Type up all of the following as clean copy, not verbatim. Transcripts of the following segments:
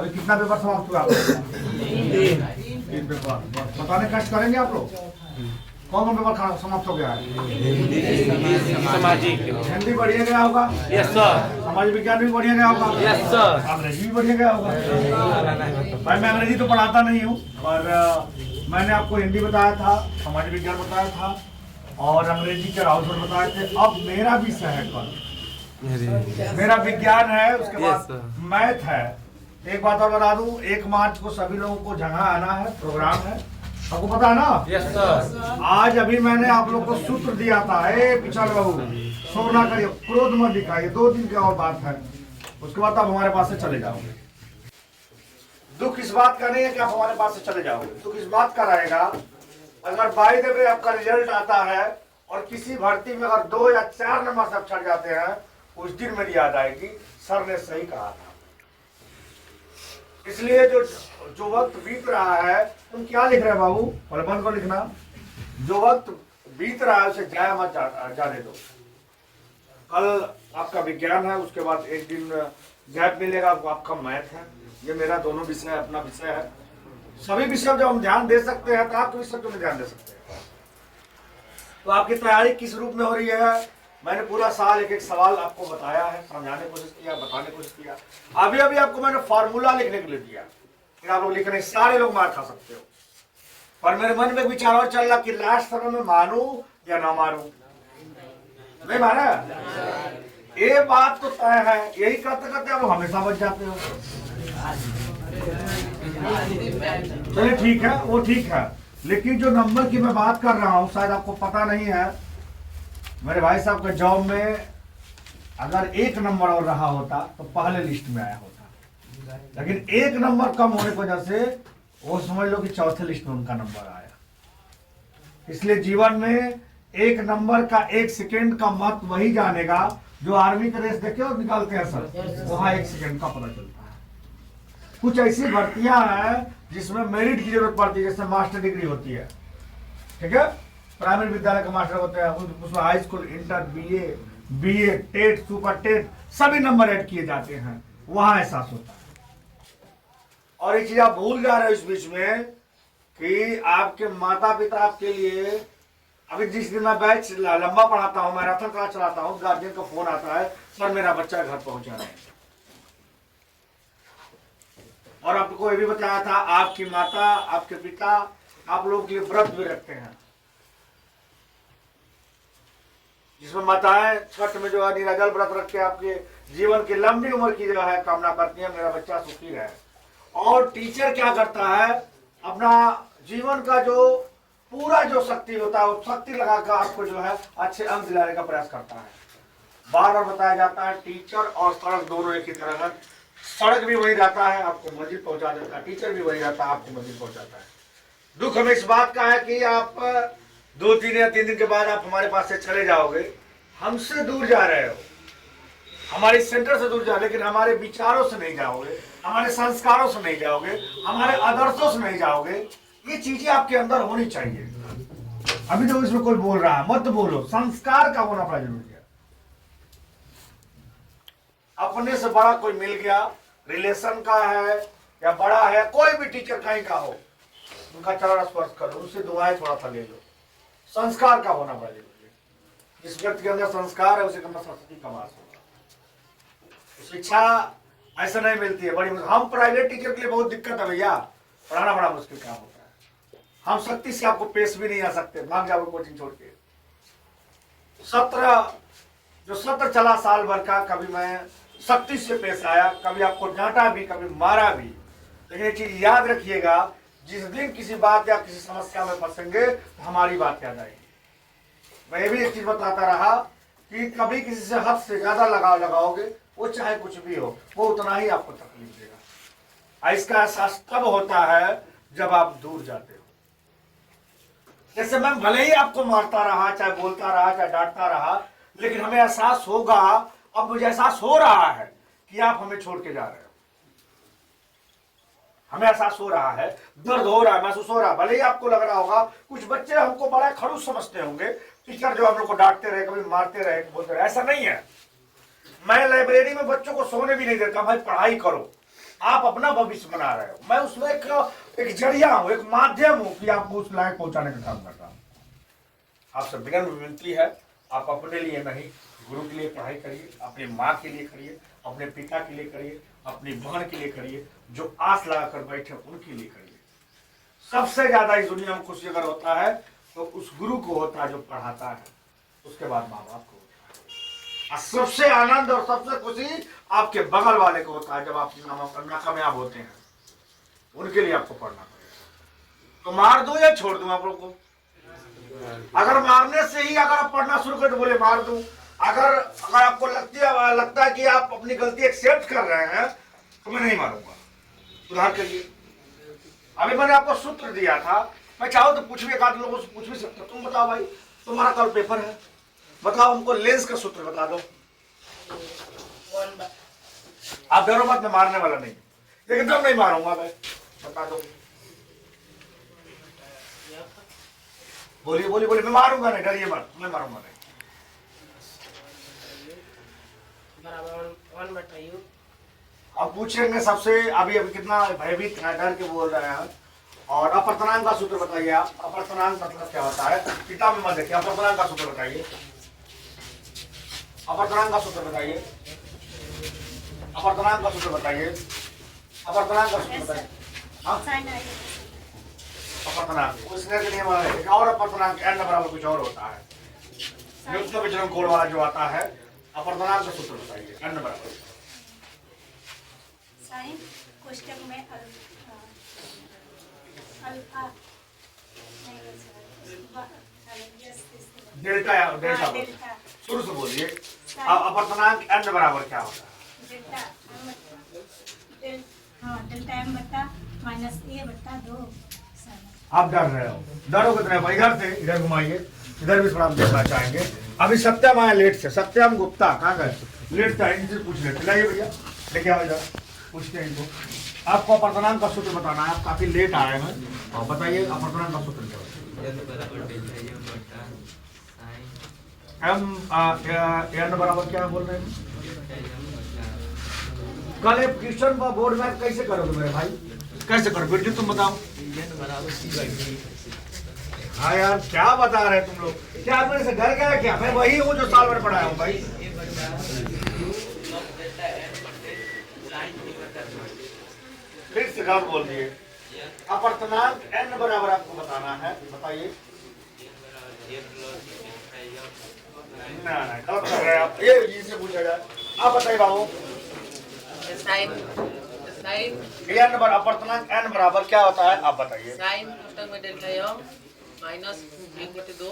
अभी कितना पेपर समाप्त हुआ आपका? 3 पेपर। बताने कष्ट करेंगे आप लोग? कौन कौन पेपर समाप्त हो गया है? सामाजिक हिंदी बढ़िया गया होगा? Yes sir. समाज विज्ञान भी बढ़िया गया होगा? Yes sir. अंग्रेजी भी बढ़िया गया होगा? भाई मैं अंग्रेजी तो पढ़ाता नहीं हूँ, और मैंने आपको हिंदी बताया था, समाज विज्ञान बताया था और अंग्रेजी के राउंड बताए थे। अब मेरा विषय है कल, मेरा विज्ञान है, उसके बाद मैथ है। एक बात और बता दूं, 1 मार्च को सभी लोगों को जगह आना है, प्रोग्राम है, आपको पता है ना? Yes sir. आज अभी मैंने आप लोग को सूत्र दिया था, पिछड़ बहू सोना करिए, क्रोध मत दिखाइए, 2 दिन की और बात है, उसके बाद आप हमारे पास से चले जाओगे। दुख इस बात का नहीं है कि आप हमारे पास से चले जाओगे, दुख इस बात का रहेगा अगर बाई द वे आपका रिजल्ट आता है और किसी भर्ती में अगर 2 या 4 नंबर सब छट जाते हैं, उस दिन मेरी याद आएगी सर ने सही कहा था। इसलिए जो वक्त बीत रहा है, तुम क्या लिख रहे हो बाबू? और बंद को लिखना, जो वक्त बीत रहा है उसे जाया मत जाने दो। कल आपका विज्ञान है, उसके बाद 1 दिन गैप मिलेगा, आपका मैथ है। ये मेरा दोनों विषय अपना विषय है। सभी विषय जब हम ध्यान दे सकते हैं तो आपके विषय क्यों नहीं ध्यान दे सकते हैं? तो आपकी तैयारी किस रूप में हो रही है? मैंने पूरा साल एक सवाल आपको बताया है, समझाने की कोशिश किया, बताने की कोशिश किया। अभी अभी आपको मैंने फार्मूला लिखने के लिए दिया कि आप लोग लिखने, सारे लोग मार खा सकते हो। पर मेरे मन में विचार और चल रहा कि लास्ट समय में मानूं या ना मानूं। नहीं माना? ये बात तो तय है, यही करते करते आप हमेशा बच जाते हो। चलिए ठीक है, वो ठीक है, लेकिन जो नंबर की मैं बात कर रहा हूं शायद आपको पता नहीं है। मेरे भाई साहब के जॉब में अगर 1 नंबर और रहा होता तो पहले लिस्ट में आया होता, लेकिन 1 नंबर कम होने की वजह से वो समझ लो कि चौथे लिस्ट में उनका नंबर आया। इसलिए जीवन में 1 नंबर का 1 सेकेंड का महत्व वही जानेगा जो आर्मी का रेस देखे और निकालते हैं सर, वहां 1 सेकेंड का पता चलता है। कुछ ऐसी भर्तियां हैं जिसमें मेरिट की जरूरत पड़ती है, जैसे मास्टर डिग्री होती है, ठीक है, प्राइमरी विद्यालय के मास्टर होते हैं, उसमें high school, inter, BA, TET, super TET सभी नंबर ऐड किए जाते हैं, वहां एहसास होता है। और एक चीज आप भूल जा रहे हो इस बीच में कि आपके माता पिता आपके लिए, अभी जिस दिन मैं बैच लंबा पढ़ाता हूँ, मैराथन क्लास चलाता हूँ, गार्जियन का फोन आता है, सर मेरा बच्चा घर पहुंचा है। और आपको ये भी बताया था आपकी माता, आपके पिता आप लोगों के लिए व्रत भी रखते हैं, जिसमें माताएं छठ में जो है निराजल व्रत रख के आपके जीवन की लंबी उम्र की जो है कामना करती है, मेरा बच्चा सुखी रहे। और टीचर क्या करता है, अपना जीवन का जो पूरा जो शक्ति होता है वो शक्ति लगाकर आपको जो है अच्छे अंक दिलाने का प्रयास करता है। बार बार बताया जाता है टीचर और सड़क दोनों एक ही तरह है, सड़क भी वही रहता है, आपको मंजिल पहुंचा देता है, टीचर भी वही रहता है, आपको मंजिल पहुंचाता है। दुख हमें इस बात का है कि आप 2-3 या 3 दिन के बाद आप हमारे पास से चले जाओगे, हमसे दूर जा रहे हो, हमारे सेंटर से दूर जा, लेकिन हमारे विचारों से नहीं जाओगे, हमारे संस्कारों से नहीं जाओगे, हमारे आदर्शों से नहीं जाओगे। ये चीजें आपके अंदर होनी चाहिए। अभी तो इसमें कोई बोल रहा है, मत बोलो, संस्कार का होना बड़ा जरूरी है। अपने से बड़ा कोई मिल गया, रिलेशन का है या बड़ा है, कोई भी टीचर कहीं का हो, उनका चरण स्पर्श करो, उससे दुआएं थोड़ा सा ले लो। संस्कार का होना बड़ा जरूरी है। जिस व्यक्ति के अंदर संस्कार है उसे अंदर सरस्वती का वास होगा। शिक्षा ऐसा नहीं मिलती है, बड़ी हम प्राइवेट टीचर के लिए बहुत दिक्कत है भैया, पढ़ाना बड़ा मुश्किल काम होता है। हम सख्ती से आपको पेश भी नहीं आ सकते, भाग जाओ कोचिंग छोड़ के। सत्र चला साल भर का, कभी मैं सख्ती से पेश आया, कभी आपको डांटा भी, कभी मारा भी, लेकिन एक चीज याद रखिएगा, जिस दिन किसी बात या किसी समस्या में फंसेंगे तो हमारी बात याद आएगी। मैं ये भी एक चीज बताता रहा कि कभी किसी से हद से ज्यादा लगाव लगाओगे, वो चाहे कुछ भी हो, वो उतना ही आपको तकलीफ देगा। इसका एहसास तब होता है जब आप दूर जाते हो। जैसे मैं भले ही आपको मारता रहा, चाहे बोलता रहा, चाहे डांटता रहा, लेकिन हमें एहसास होगा, अब मुझे एहसास हो रहा है कि आप हमें छोड़ के जा रहे हो। हमें एहसास हो रहा है, दर्द हो रहा है, महसूस हो रहा है। भले ही आपको लग रहा होगा, कुछ बच्चे हमको बड़ा खड़ूस समझते होंगे, टीचर जो हम लोग को डांटते रहे, कभी मारते रहे, बोलते रहे, ऐसा नहीं है। मैं लाइब्रेरी में बच्चों को सोने भी नहीं देता, भाई पढ़ाई करो, आप अपना भविष्य बना रहे हो, मैं उसमें एक जरिया हूं, एक माध्यम हूं कि आपको उस लायक पहुंचाने का काम कर रहा हूं। आपसे विनम्र विनती है, आप अपने लिए नहीं, गुरु के लिए पढ़ाई करिए, अपनी माँ के लिए करिए, अपने पिता के लिए करिए, अपनी बहन के लिए करिए, जो आस लगाकर बैठे उनके लिए करिए। सबसे ज्यादा इस दुनिया में खुशी अगर होता है तो उस गुरु को होता है जो पढ़ाता है, उसके बाद माँ बाप को होता है, और सबसे आनंद और सबसे खुशी आपके बगल वाले को होता है जब आप नाकामयाब होते हैं, उनके लिए आपको पढ़ना पड़ेगा। तो मार दूं या छोड़ दूं आप लोग को? अगर मारने से ही अगर आप पढ़ना शुरू करें तो बोले मार दूं। अगर आपको लगता है कि आप अपनी गलती एक्सेप्ट कर रहे हैं तो मैं नहीं मारूंगा, सुधार करिए। अभी मैंने आपको सूत्र दिया था, मैं चाहूँ तो पूछ भी, एक आध लोगों से पूछ भी सकता, तुम बताओ भाई, तुम्हारा कल पेपर है, बताओ हमको लेंस का सूत्र बता दो। आप डरो मत, मैं मारने वाला नहीं, एकदम नहीं मारूंगा मैं, बता दो। बोलिए बोलिए बोलिए, मैं मारूंगा नहीं, डरिए मत, मैं मारूंगा नहीं। अब पूछेंगे सबसे, अभी कितना भयभीत है, डर के बोल रहे हैं। और अपवर्तनांक का सूत्र बताइए आप, अपवर्तनांक मतलब क्या होता है? किताब में मत देखिए, अपवर्तनांक का सूत्र बताइए, अपवर्तनांक का सूत्र बताइए, अपवर्तनांक का सूत्र बताइए, अपवर्तनांक का सूत्र बताइए। अपवर्तनांक उसने के नियम है, एक और अपवर्तनांक n बराबर कुछ और होता है, न्यूटन विचलन कोड वाला जो आता है। अपवर्तनांक का सूत्र बताइए, n बराबर साइन कोष्टक में अल्फा डेल्टा या डेल्टा शुरू से बोलिए। अपवर्तनांक n बराबर क्या होता है? डेल्टा m बटा माइनस a बटा 2। आप डर रहे हो, डरो कितने भाई? इधर से इधर घुमाइए, इधर भी थोड़ा हम देखना चाहेंगे। अभी सत्यम आया लेट से, सत्यम गुप्ता कहाँ गए? लेट था, इनसे पूछ लेते, लाइए भैया लेके आओ इधर, पूछते हैं इनको। आपको अपवर्तनांक का सूत्र बताना है, आप काफी लेट आए हैं, और बताइए अपवर्तनांक का सूत्र क्या होता है? m बराबर क्या बोल रहे हैं? कल क्वेश्चन बोर्ड में कैसे करोगे मेरे भाई, कैसे करोगे बेटी तुम बताओ? हाँ यार क्या बता रहे तुम लोग, क्या मेरे से डर गया क्या? मैं वही हूँ जो साल भर पढ़ाया हूँ भाई। फिर से गलत बोल दिए। अपवर्तनांक n बराबर आपको बताना है, बताइए। ना गलत कर रहे हैं आप, ये इनसे पूछा जाए। आप बताइए बाबू, n बराबर अपवर्तनांक n बराबर क्या होता है, आप बताइए। साइन कोष्टक में डेल्टा m माइनस 1/2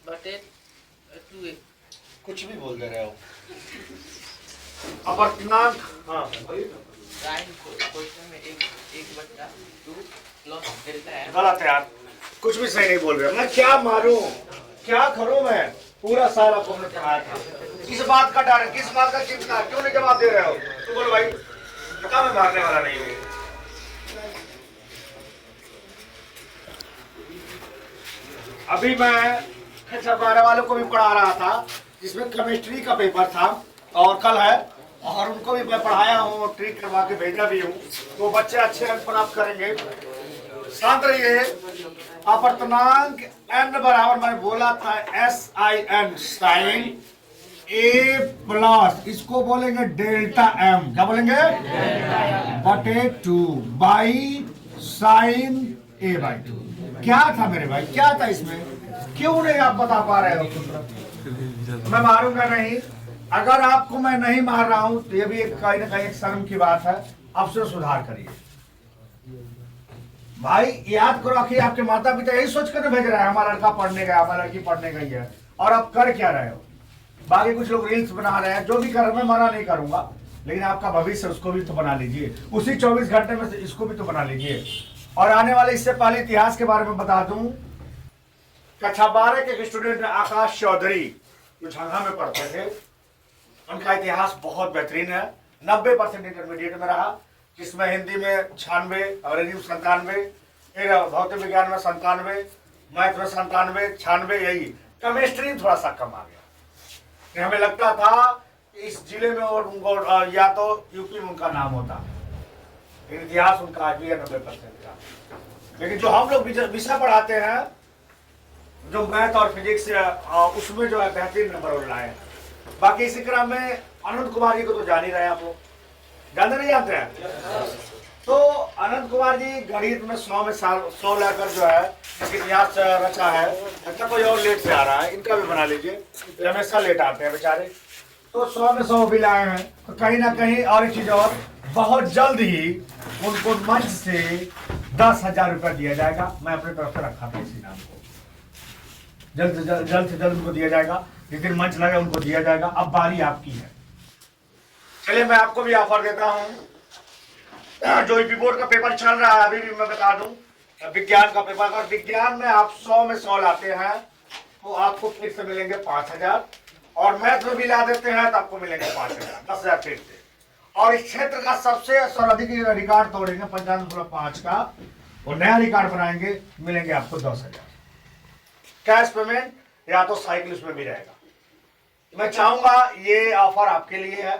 बटे 2a। कुछ भी बोल दे रहे हो। अपवर्तनांक हाँ साइन कोष्टक में 1/2 प्लस डेल्टा m। गलत है यार, कुछ भी सही नहीं बोल रहे। मैं क्या मारूं, क्या करूं? मैं पूरा साल आपको हमने पढ़ाया था, किस बात का डर है, किस बात का चिंता है, क्यों नहीं जवाब दे रहे हो? तो बोलो भाई, बता मैं मारने वाला नहीं हूँ। अभी मैं 12 वालों को भी पढ़ा रहा था, जिसमें केमिस्ट्री का पेपर था और कल है, और उनको भी मैं पढ़ाया हूँ, ट्रीट करवा के भेजा भी हूँ, तो बच्चे अच्छे अंक प्राप्त करेंगे। शांत रहिए। अपवर्तनांक n बराबर मैंने बोला था sin साइन a प्लस, इसको बोलेंगे डेल्टा m, क्या बोलेंगे? बटे 2 बाई साइन a बाई 2। क्या था मेरे भाई, क्या था इसमें? क्यों नहीं आप बता पा रहे हो? मैं मारूंगा नहीं, अगर आपको मैं नहीं मार रहा हूं तो ये भी एक कहीं ना कहीं एक शर्म की बात है, अब से सुधार करिए भाई। याद करो कि आपके माता पिता यही सोच कर भेज रहे हैं, हमारा लड़का पढ़ने गया, हमारा लड़की पढ़ने गई है, और आप कर क्या रहे हो? बाकी कुछ लोग रील्स बना रहे हैं, जो भी कर रहे हैं मैं मना नहीं करूंगा, लेकिन आपका भविष्य उसको भी तो बना लीजिए, उसी 24 घंटे में से इसको भी तो बना लीजिए। और आने वाले, इससे पहले इतिहास के बारे में बता दूं, कक्षा 12 के स्टूडेंट आकाश चौधरी जो झांगा में पढ़ते थे, उनका इतिहास बहुत बेहतरीन है, 90% इंटरमीडिएट में रहा, जिसमें हिंदी में 96, अंग्रेजी में 97, भौतिक विज्ञान में 97, मैथ में 97, 96, यही केमिस्ट्री थोड़ा सा कम आ गया। हमें लगता था इस जिले में और उनको या तो यूपी में उनका नाम होता, लेकिन इतिहास उनका आज भी है 90% का। लेकिन जो हम लोग विषय पढ़ाते हैं, जो मैथ और फिजिक्स उसमें जो है बेहतरीन नंबर वो लाए हैं। बाकी इसी क्रम में अनंत कुमार जी को तो जान ही रहे हैं आप लोग, जानते नहीं जानते हैं? तो अनंत कुमार जी गणित में 100 में 100 लाकर जो है इतिहास रचा है। अच्छा कोई और लेट से आ रहा है, इनका भी बना लीजिए, हमेशा लेट आते हैं बेचारे। तो 100 में 100 भी लाए हैं। तो कहीं ना कहीं और एक चीज और, बहुत जल्द ही उनको मंच से 10,000 रुपया दिया जाएगा। मैं अपने तरफ से रखा था इसी नाम को, जल्द से जल्द उनको दिया जाएगा। जिस दिन मंच लगे उनको दिया जाएगा। अब बारी आपकी है। चलिए मैं आपको भी ऑफर देता हूँ, जो यूपी बोर्ड का पेपर चल रहा है अभी भी मैं बता दूं, विज्ञान का पेपर, अगर विज्ञान में आप 100 में 100 लाते हैं तो आपको फिर से मिलेंगे 5,000, और मैथ में भी ला देते हैं तो आपको मिलेंगे 5,000, 10,000 फिर से। और इस क्षेत्र का सबसे सर्वाधिक रिकॉर्ड तोड़ेंगे 95.5 का, वो नया रिकॉर्ड बनाएंगे, मिलेंगे आपको 10,000 कैश पेमेंट, या तो साइकिल उसमें भी रहेगा। मैं चाहूंगा ये ऑफर आपके लिए है।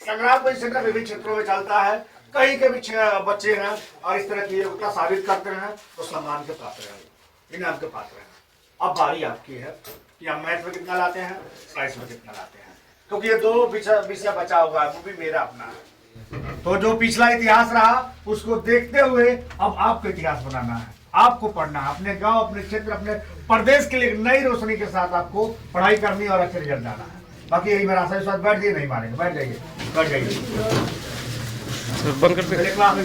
संग्राम कोई सेंटर विभिन्न क्षेत्रों में चलता है, कहीं के भी बच्चे हैं और इस तरह की योग्यता साबित करते हैं तो सम्मान के पात्र हैं, इनाम के पात्र हैं। अब बारी आपकी है कि आप मैथ में कितना लाते हैं, साइंस में कितना लाते हैं, क्योंकि ये 2 विषय बचा हुआ है, वो भी मेरा अपना है। तो जो पिछला इतिहास रहा उसको देखते हुए अब आपको इतिहास बनाना है, आपको पढ़ना है, अपने गांव, अपने क्षेत्र, अपने प्रदेश के लिए नई रोशनी के साथ आपको पढ़ाई करनी और अच्छे रिजल्ट लाना है। बाकी यही मेरा आशा विश्वास। बैठ जाइए, नहीं मारेंगे, बैठ जाइए, बैठ जाइए। बंद करते हैं। क्लास में